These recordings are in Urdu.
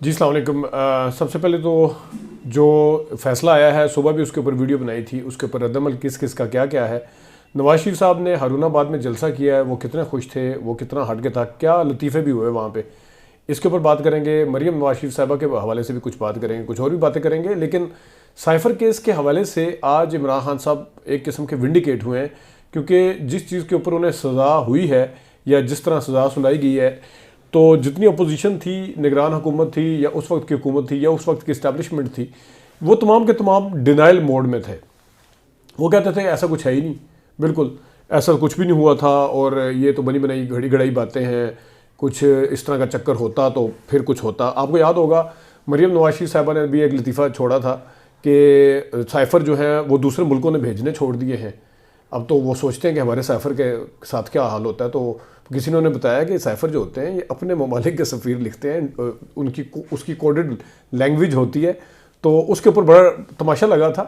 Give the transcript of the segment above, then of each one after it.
جی السلام علیکم۔ سب سے پہلے تو جو فیصلہ آیا ہے صبح بھی اس کے اوپر ویڈیو بنائی تھی، اس کے اوپر رد عمل کس کس کا کیا کیا ہے۔ نواز شریف صاحب نے ہارون آباد میں جلسہ کیا ہے، وہ کتنے خوش تھے، وہ کتنا ہٹ کے تھا، کیا لطیفے بھی ہوئے وہاں پہ، اس کے اوپر بات کریں گے۔ مریم نواز شریف صاحبہ کے حوالے سے بھی کچھ بات کریں گے، کچھ اور بھی باتیں کریں گے۔ لیکن سائفر کیس کے حوالے سے آج عمران خان صاحب ایک قسم کے ونڈیکیٹ ہوئے ہیں، کیونکہ جس چیز کے اوپر انہیں سزا ہوئی ہے یا جس طرح سزا سنائی گئی ہے، تو جتنی اپوزیشن تھی، نگران حکومت تھی یا اس وقت کی حکومت تھی یا اس وقت کی اسٹیبلشمنٹ تھی، وہ تمام کے تمام ڈینائل موڈ میں تھے۔ وہ کہتے تھے ایسا کچھ ہے ہی نہیں، بالکل ایسا کچھ بھی نہیں ہوا تھا، اور یہ تو بنی بنائی گھڑی گھڑائی باتیں ہیں، کچھ اس طرح کا چکر ہوتا تو پھر کچھ ہوتا۔ آپ کو یاد ہوگا مریم نواز شریف صاحبہ نے بھی ایک لطیفہ چھوڑا تھا کہ سائفر جو ہیں وہ دوسرے ملکوں نے بھیجنے چھوڑ دیے ہیں، اب تو وہ سوچتے ہیں کہ ہمارے سائفر کے ساتھ کیا حال ہوتا ہے۔ تو کسی نے انہیں بتایا کہ سائفر جو ہوتے ہیں یہ اپنے ممالک کے سفیر لکھتے ہیں، ان کی اس کی کوڈڈ لینگویج ہوتی ہے، تو اس کے اوپر بڑا تماشا لگا تھا۔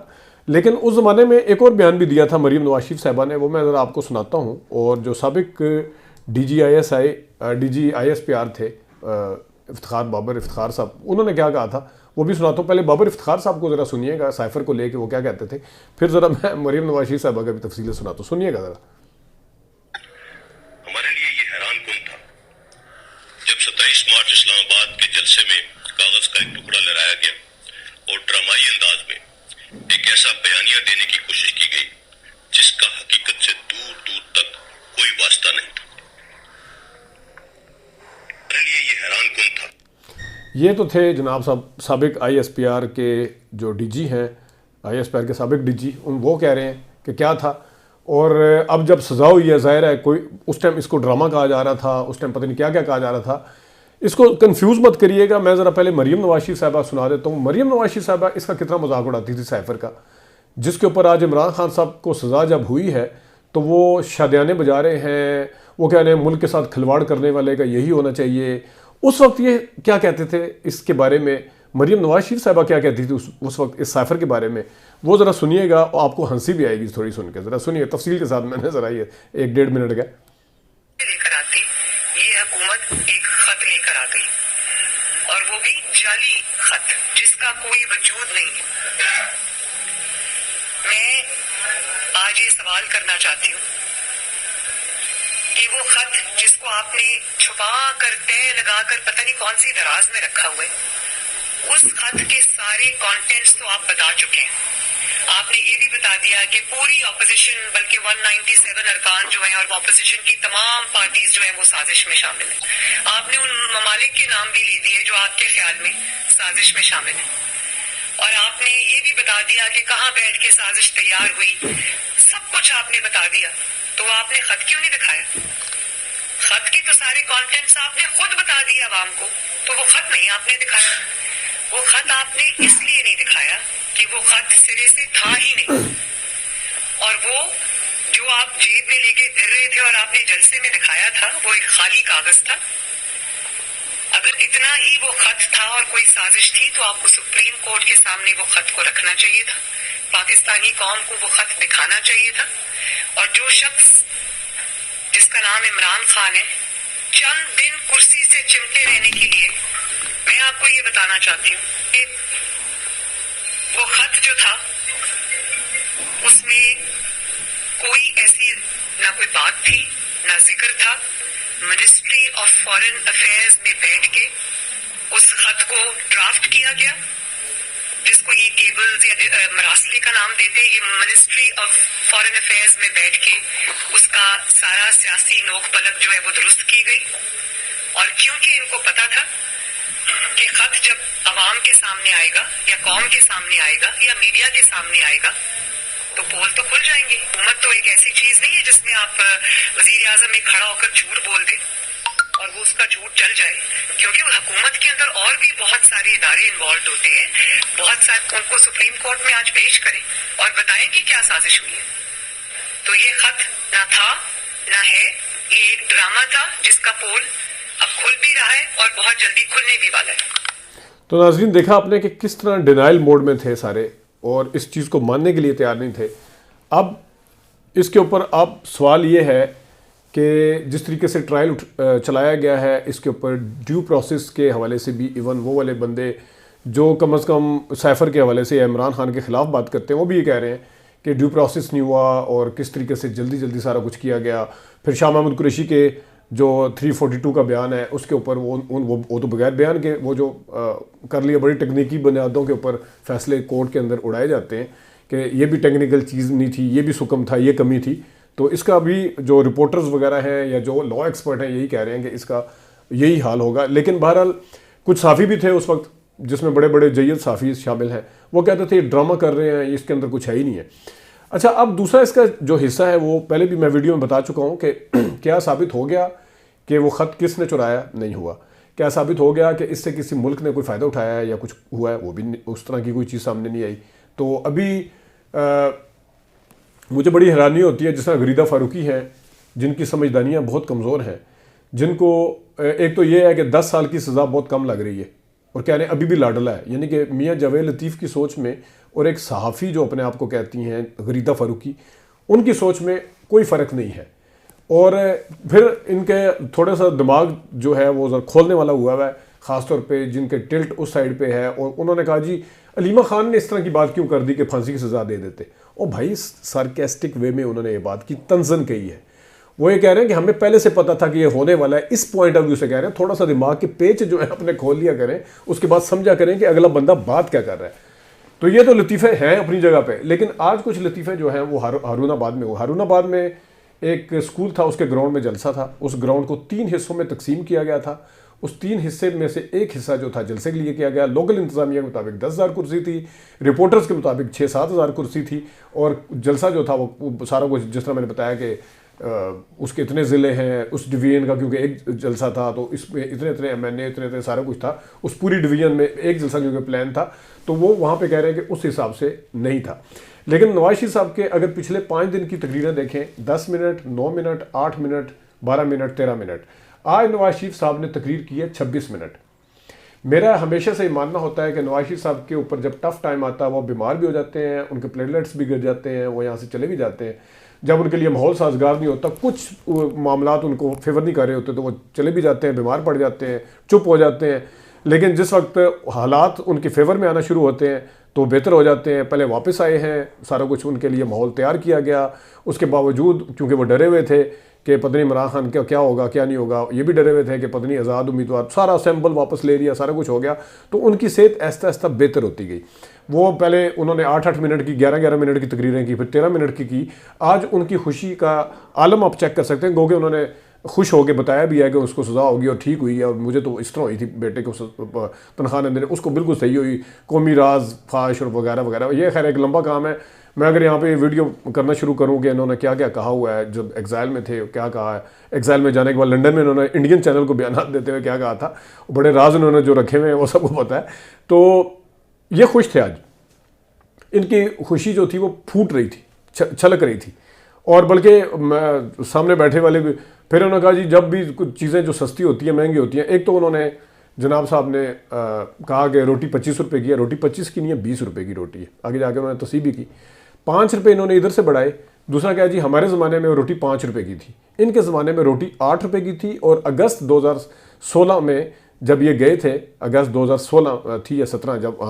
لیکن اس زمانے میں ایک اور بیان بھی دیا تھا مریم نواز شریف صاحبہ نے، وہ میں ذرا آپ کو سناتا ہوں۔ اور جو سابق D G I S P R تھے افتخار بابر افتخار صاحب، انہوں نے کیا کہا تھا وہ بھی سناتا ہوں۔ پہلے بابر افتخار صاحب کو ذرا سنیے گا سائفر کو لے کے وہ کیا کہتے تھے، پھر ذرا میں مریم نواز شریف صاحبہ کا بھی تفصیل سناتا ہوں، سنیے گا ذرا۔ ہمارے لیے یہ حیران کن تھا جب 27 مارچ اسلام آباد کے جلسے میں کاغذ کا ایک ٹکڑا لہرایا گیا اور ڈرامائی انداز میں ایک ایسا بیانیہ دینے کی کوشش کی گئی جس کا حقیقت سے دور دور تک کوئی واسطہ نہیں تھا۔ ہمارے لیے یہ حیران کن تھا۔ یہ تو تھے جناب صاحب سابق آئی ایس پی آر کے جو ڈی جی ہیں، آئی ایس پی آر کے سابق ڈی جی، وہ کہہ رہے ہیں کہ کیا تھا۔ اور اب جب سزا ہوئی ہے، ظاہر ہے کوئی اس ٹائم اس کو ڈرامہ کہا جا رہا تھا، اس ٹائم پتہ نہیں کیا کیا کہا جا رہا تھا، اس کو کنفیوز مت کریے گا۔ میں ذرا پہلے مریم نواز شریف صاحبہ سنا دیتا ہوں۔ مریم نواز شریف صاحبہ اس کا کتنا مذاق اڑاتی تھی سائفر کا، جس کے اوپر آج عمران خان صاحب کو سزا جب ہوئی ہے تو وہ شادیانے بجا رہے ہیں، وہ کہہ رہے ہیں ملک کے ساتھ کھلواڑ کرنے والے کا یہی ہونا چاہیے۔ اس وقت یہ کیا کہتے تھے اس کے بارے میں، مریم نواز شریف صاحبہ کیا کہتی تھی اس وقت اس سائفر کے بارے میں، وہ ذرا سنیے گا اور آپ کو ہنسی بھی آئے گی تھوڑی سن کے۔ ذرا سنیے تفصیل کے ساتھ، میں نے ذرا یہ 1-1.5 منٹ کا لے کر آتی یہ حکومت ایک خط لے کر آ گئی، اور وہ بھی جعلی خط جس کا کوئی وجود نہیں ہے۔ میں آج یہ سوال کرنا چاہتی ہوں کہ وہ خط جس کو آپ نے چھپا کر طے لگا کر پتہ نہیں کون سی دراز میں رکھا ہوا ہے، اس خط کے سارے کانٹینٹس تو آپ بتا چکے ہیں۔ آپ نے یہ بھی بتا دیا کہ پوری اپوزیشن، بلکہ 197 ارکان جو ہیں اور اپوزیشن کی تمام پارٹیز جو ہیں وہ سازش میں شامل ہیں۔ آپ نے ان ممالک کے نام بھی لے دیے جو آپ کے خیال میں سازش میں شامل ہیں، اور آپ نے یہ بھی بتا دیا کہ کہاں بیٹھ کے سازش تیار ہوئی، سب کچھ آپ نے بتا دیا۔ تو آپ نے خط کیوں نہیں دکھایا؟ خط کے تو سارے کانٹینٹس آپ نے خود بتا دیے عوام کو، تو وہ خط نہیں آپ نے دکھایا۔ وہ خط آپ نے اس لیے نہیں دکھایا کہ وہ خط سرے سے تھا ہی نہیں، اور وہ جو آپ جیب میں لے کے پھر رہے تھے اور آپ نے جلسے میں دکھایا تھا وہ ایک خالی کاغذ تھا۔ اگر اتنا ہی وہ خط تھا اور کوئی سازش تھی تو آپ کو سپریم کورٹ کے سامنے وہ خط کو رکھنا چاہیے تھا، پاکستانی قوم کو وہ خط دکھانا چاہیے تھا، اور جو شخص جس کا نام عمران خان ہے چند دن کرسی سے چمٹے رہنے کے لیے، میں آپ کو یہ بتانا چاہتی ہوں کہ وہ خط جو تھا اس میں کوئی ایسی نہ کوئی بات تھی نہ ذکر تھا۔ منسٹری آف فارن افیئرز میں بیٹھ کے اس خط کو ڈرافٹ کیا گیا، جس کو یہ کیبلز یا مراسلے کا نام دیتے ہیں۔ یہ منسٹری آف فارن افیئرز میں بیٹھ کے اس کا سارا سیاسی نوک پلک جو ہے وہ درست کی گئی، اور کیونکہ ان کو پتا تھا کہ خط جب عوام کے سامنے آئے گا یا قوم کے سامنے آئے گا یا میڈیا کے سامنے آئے گا تو پول تو کھل جائیں گے۔ حکومت تو ایک ایسی چیز نہیں ہے جس میں آپ وزیر اعظم میں کھڑا ہو کر جھوٹ بول دیں اور وہ اس کا جھوٹ چل جائے، کیونکہ وہ حکومت کے اندر اور بھی بہت سارے ادارے انوالوڈ ہوتے ہیں، بہت سارے، ان کو سپریم کورٹ میں آج پیش کریں اور بتائیں کہ کیا سازش ہوئی ہے۔ تو یہ خط نہ تھا نہ ہے، یہ ایک ڈرامہ تھا جس کا پول اب کھل بھی رہا ہے اور بہت جلدی کھلنے بھی والا ہے۔ تو ناظرین دیکھا آپ نے کہ کس طرح ڈینائل موڈ میں تھے سارے، اور اس چیز کو ماننے کے لیے تیار نہیں تھے۔ اب اس کے اوپر اب سوال یہ ہے کہ جس طریقے سے ٹرائل چلایا گیا ہے اس کے اوپر ڈیو پروسیس کے حوالے سے بھی ایون وہ والے بندے جو کم از کم سیفر کے حوالے سے عمران خان کے خلاف بات کرتے ہیں وہ بھی یہ کہہ رہے ہیں کہ ڈیو پروسیس نہیں ہوا اور کس طریقے سے جلدی جلدی سارا کچھ کیا گیا. پھر شاہ محمود قریشی کے جو 342 کا بیان ہے اس کے اوپر وہ تو بغیر بیان کے وہ جو کر لیا بڑی ٹیکنیکی بنیادوں کے اوپر فیصلے کورٹ کے اندر اڑائے جاتے ہیں کہ یہ بھی ٹیکنیکل چیز نہیں تھی, یہ بھی سکم تھا, یہ کمی تھی. تو اس کا بھی جو رپورٹرز وغیرہ ہیں یا جو لا ایکسپرٹ ہیں یہی کہہ رہے ہیں کہ اس کا یہی حال ہوگا. لیکن بہرحال کچھ صحافی بھی تھے اس وقت جس میں بڑے بڑے جید صحافی شامل ہیں, وہ کہتے تھے یہ ڈرامہ کر رہے ہیں, اس کے اندر کچھ ہے ہی نہیں ہے. اچھا, اب دوسرا اس کا جو حصہ ہے وہ پہلے بھی میں ویڈیو میں بتا چکا ہوں کہ کیا ثابت ہو گیا کہ وہ خط کس نے چرایا؟ نہیں ہوا. کیا ثابت ہو گیا کہ اس سے کسی ملک نے کوئی فائدہ اٹھایا ہے یا کچھ ہوا ہے؟ وہ بھی اس طرح کی کوئی چیز سامنے نہیں آئی. تو ابھی مجھے بڑی حیرانی ہوتی ہے جس طرح غریدہ فاروقی ہیں جن کی سمجھدانیاں بہت کمزور ہیں, جن کو ایک تو یہ ہے کہ 10 سال کی سزا بہت کم لگ رہی ہے اور کہہ رہے ہیں ابھی بھی لاڈلا ہے. یعنی کہ میاں جاوید لطیف کی سوچ میں اور ایک صحافی جو اپنے آپ کو کہتی ہیں غریدہ فاروقی, ان کی سوچ میں کوئی فرق نہیں ہے. اور پھر ان کے تھوڑا سا دماغ جو ہے وہ ذرا کھولنے والا ہوا ہے, خاص طور پہ جن کے ٹلٹ اس سائڈ پہ ہے. اور انہوں نے کہا جی علیمہ خان نے اس طرح کی بات کیوں کر دی کہ پھانسی کی سزا دے دیتے. اور بھائی سارکیسٹک وے میں انہوں نے یہ بات کی, طنزاً کہی ہے. وہ یہ کہہ رہے ہیں کہ ہمیں پہلے سے پتا تھا کہ یہ ہونے والا ہے. اس پوائنٹ آف ویو سے کہہ رہے ہیں تھوڑا سا دماغ کے پیچ جو ہے اپنے کھول لیا کریں, اس کے بعد سمجھا کریں کہ اگلا بندہ بات کیا کر رہا ہے. تو یہ تو لطیفے ہیں اپنی جگہ پہ, لیکن آج کچھ لطیفے جو ہیں وہ ہارون آباد میں ہو. ہارون آباد میں ایک اسکول تھا, اس کے گراؤنڈ میں جلسہ تھا. اس گراؤنڈ کو 3 حصوں میں تقسیم کیا گیا تھا. اس 3 حصے میں سے ایک حصہ جو تھا جلسے کے لیے کیا گیا. لوکل انتظامیہ کے مطابق 10,000 کرسی تھی, رپورٹرز کے مطابق 6-7 ہزار کرسی تھی. اور جلسہ جو تھا وہ سارا کچھ جس طرح میں نے بتایا کہ اس کے اتنے ضلع ہیں اس ڈویژن کا, کیونکہ ایک جلسہ تھا تو اس میں اتنے ایم این اے اتنے سارا کچھ تھا. اس پوری ڈویژن میں ایک جلسہ کیونکہ پلان تھا تو وہ وہاں پہ کہہ رہے ہیں کہ اس حساب سے نہیں تھا. لیکن نواز شریف صاحب کے اگر پچھلے 5 دن کی تقریریں دیکھیں, 10 minute, 9 minute, 8 minute, 12 minute, 13 minute, آج نواز شریف صاحب نے تقریر کی ہے 26 منٹ. میرا ہمیشہ سے یہ ماننا ہوتا ہے کہ نواز شریف صاحب کے اوپر جب ٹف ٹائم آتا ہے وہ بیمار بھی ہو جاتے ہیں, ان کے پلیٹلیٹس بھی گر جاتے ہیں, وہ یہاں سے چلے بھی جاتے ہیں. جب ان کے لیے ماحول سازگار نہیں ہوتا, کچھ معاملات ان کو فیور نہیں کر رہے ہوتے تو وہ چلے بھی جاتے ہیں, بیمار پڑ جاتے ہیں, چپ ہو جاتے ہیں. لیکن جس وقت حالات ان کے فیور میں آنا شروع ہوتے ہیں تو بہتر ہو جاتے ہیں. پہلے واپس آئے ہیں, سارا کچھ ان کے لیے ماحول تیار کیا گیا. اس کے باوجود کیونکہ وہ ڈرے ہوئے تھے کہ پتہ نہیں عمران خان کیا ہوگا کیا نہیں ہوگا, یہ بھی ڈرے ہوئے تھے کہ پتہ نہیں آزاد امیدوار, سارا سیمپل واپس لے لیا, سارا کچھ ہو گیا. تو ان کی صحت آہستہ آہستہ بہتر ہوتی گئی. وہ پہلے انہوں نے 8-8 منٹ کی, 11-11 منٹ کی تقریریں کی, پھر 13 منٹ کی. آج ان کی خوشی کا عالم آپ چیک کر سکتے ہیں, گوکہ انہوں نے خوش ہو کے بتایا بھی ہے کہ اس کو سزا ہوگی اور ٹھیک ہوئی ہے. اور مجھے تو اس طرح ہوئی تھی بیٹے کو تنخواہ نہ دینے, اس کو بالکل صحیح ہوئی. قومی راز فاش اور وغیرہ وغیرہ, یہ خیر ایک لمبا کام ہے. میں اگر یہاں پہ ویڈیو کرنا شروع کروں کہ انہوں نے کیا کیا کہا ہوا ہے جب ایگزائل میں تھے, کیا کہا ہے ایگزائل میں جانے کے بعد لنڈن میں انہوں نے انڈین چینل کو بیانات دیتے ہوئے کیا کہا تھا, بڑے راز انہوں نے جو رکھے ہوئے ہیں وہ سب کو پتہ ہے. تو یہ خوش تھے آج, ان کی خوشی جو تھی وہ پھوٹ رہی تھی, چھلک رہی تھی. اور بلکہ سامنے بیٹھے والے بھی پھر انہوں نے کہا جی جب بھی کچھ چیزیں جو سستی ہوتی ہیں مہنگی ہوتی ہیں, ایک تو انہوں نے جناب صاحب نے کہا کہ روٹی 25 روپے کی ہے, روٹی 25 کی نہیں ہے 20 روپے کی روٹی ہے. آگے جا کے انہوں نے تصحیح بھی کی, 5 روپے انہوں نے ادھر سے بڑھائے. دوسرا کہا جی ہمارے زمانے میں روٹی 5 روپے کی تھی, ان کے زمانے میں روٹی 8 روپے کی تھی. اور اگست 2016 میں جب یہ گئے تھے, اگست 2016 تھی یا 17, جب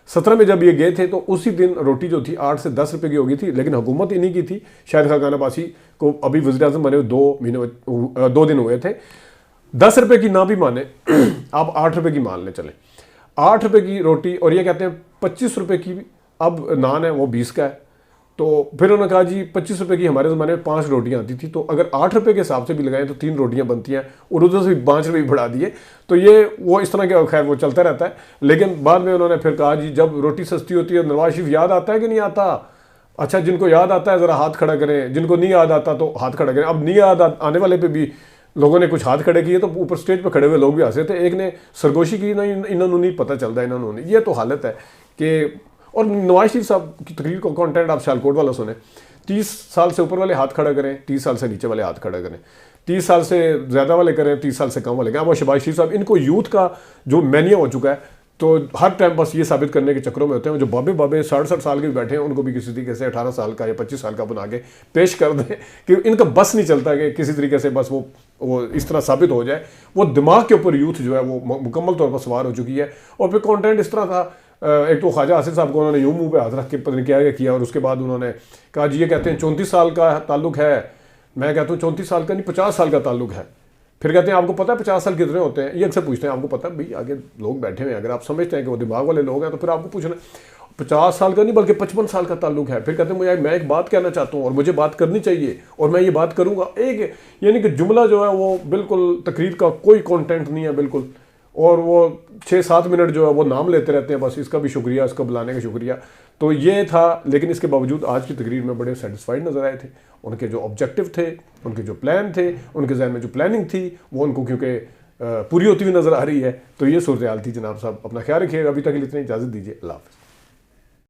17 میں جب یہ گئے تھے تو اسی دن روٹی جو تھی 8 سے 10 روپے کی ہو گئی تھی. لیکن حکومت انہی کی تھی. شاہد خاقان عباسی کو ابھی وزیر اعظم بنے 2 دن ہوئے تھے. 10 روپے کی نہ بھی مانے, آپ 8 روپے کی مان لیں چلیں, 8 روپے کی روٹی. اور یہ کہتے ہیں 25 روپے کی اب نان ہے وہ 20 کا ہے. تو پھر انہوں نے کہا جی 25 روپے کی ہمارے زمانے میں 5 روٹیاں آتی تھی, تو اگر 8 روپے کے حساب سے بھی لگائیں تو 3 روٹیاں بنتی ہیں, اور ادھر سے بھی 5 روپے بڑھا دیے. تو یہ وہ اس طرح کے خیر وہ چلتا رہتا ہے. لیکن بعد میں انہوں نے پھر کہا جی جب روٹی سستی ہوتی ہے نواز شریف یاد آتا ہے کہ نہیں آتا. اچھا جن کو یاد آتا ہے ذرا ہاتھ کھڑا کریں, جن کو نہیں یاد آتا تو ہاتھ کھڑا کریں. اب نہیں یاد آنے والے پہ بھی لوگوں نے کچھ ہاتھ کھڑے کیے تو اوپر سٹیج پہ کھڑے ہوئے لوگ بھی ہنسے تھے. ایک نے سرگوشی کی, انہوں نے نہیں پتہ چلتا انہوں نے. یہ تو حالت ہے کہ اور نواز شریف صاحب کی تقریر کو کانٹینٹ آپ سیالکوٹ والا سنیں. 30 سال سے اوپر والے ہاتھ کھڑا کریں, 30 سال سے نیچے والے ہاتھ کھڑا کریں, 30 سال سے زیادہ والے کریں, 30 سال سے کم والے کریں. اب وہ شہباز شریف صاحب, ان کو یوتھ کا جو مینیا ہو چکا ہے, تو ہر ٹائم بس یہ ثابت کرنے کے چکروں میں ہوتے ہیں. جو بابے 60 سال کے بھی بیٹھے ہیں ان کو بھی کسی طریقے سے 18 سال کا یا 25 سال کا بنا کے پیش کر دیں کہ ان کا بس نہیں چلتا کہ کسی طریقے سے بس وہ اس طرح ثابت ہو جائے. وہ دماغ کے اوپر یوتھ جو ہے وہ مکمل طور پر سوار ہو چکی ہے. اور پھر کانٹینٹ اس طرح تھا, ایک تو خواجہ حاصل صاحب کو انہوں نے یوں منہ پہ ہاتھ رکھ کے پتہ نہیں کیا کیا, اور اس کے بعد انہوں نے کہا جی یہ کہتے ہیں 34 سال کا تعلق ہے. میں کہتا ہوں 34 سال کا نہیں 50 سال کا تعلق ہے. پھر کہتے ہیں آپ کو پتہ ہے 50 سال کتنے ہوتے ہیں. یہ اکثر پوچھتے ہیں آپ کو پتہ ہے بھائی آگے لوگ بیٹھے ہوئے ہیں, اگر آپ سمجھتے ہیں کہ وہ دماغ والے لوگ ہیں تو پھر آپ کو پوچھنا 50 سال کا نہیں بلکہ 55 سال کا تعلق ہے. پھر کہتے ہیں میں ایک بات کہنا چاہتا ہوں اور مجھے بات کرنی چاہیے اور میں یہ بات کروں گا. ایک یعنی کہ جملہ جو ہے وہ بالکل تقریر کا کوئی کانٹینٹ نہیں ہے بالکل, اور وہ 6-7 منٹ جو ہے وہ نام لیتے رہتے ہیں بس, اس کا بھی شکریہ, اس کا بلانے کا شکریہ. تو یہ تھا. لیکن اس کے باوجود آج کی تقریر میں بڑے سیٹسفائیڈ نظر آئے تھے. ان کے جو آبجیکٹو تھے, ان کے جو پلان تھے, ان کے ذہن میں جو پلاننگ تھی وہ ان کو کیونکہ پوری ہوتی ہوئی نظر آ رہی ہے. تو یہ صورتحال تھی جناب صاحب. اپنا خیال رکھیے گا. ابھی تک کے لیے اتنی اجازت دیجیے. اللہ حافظ.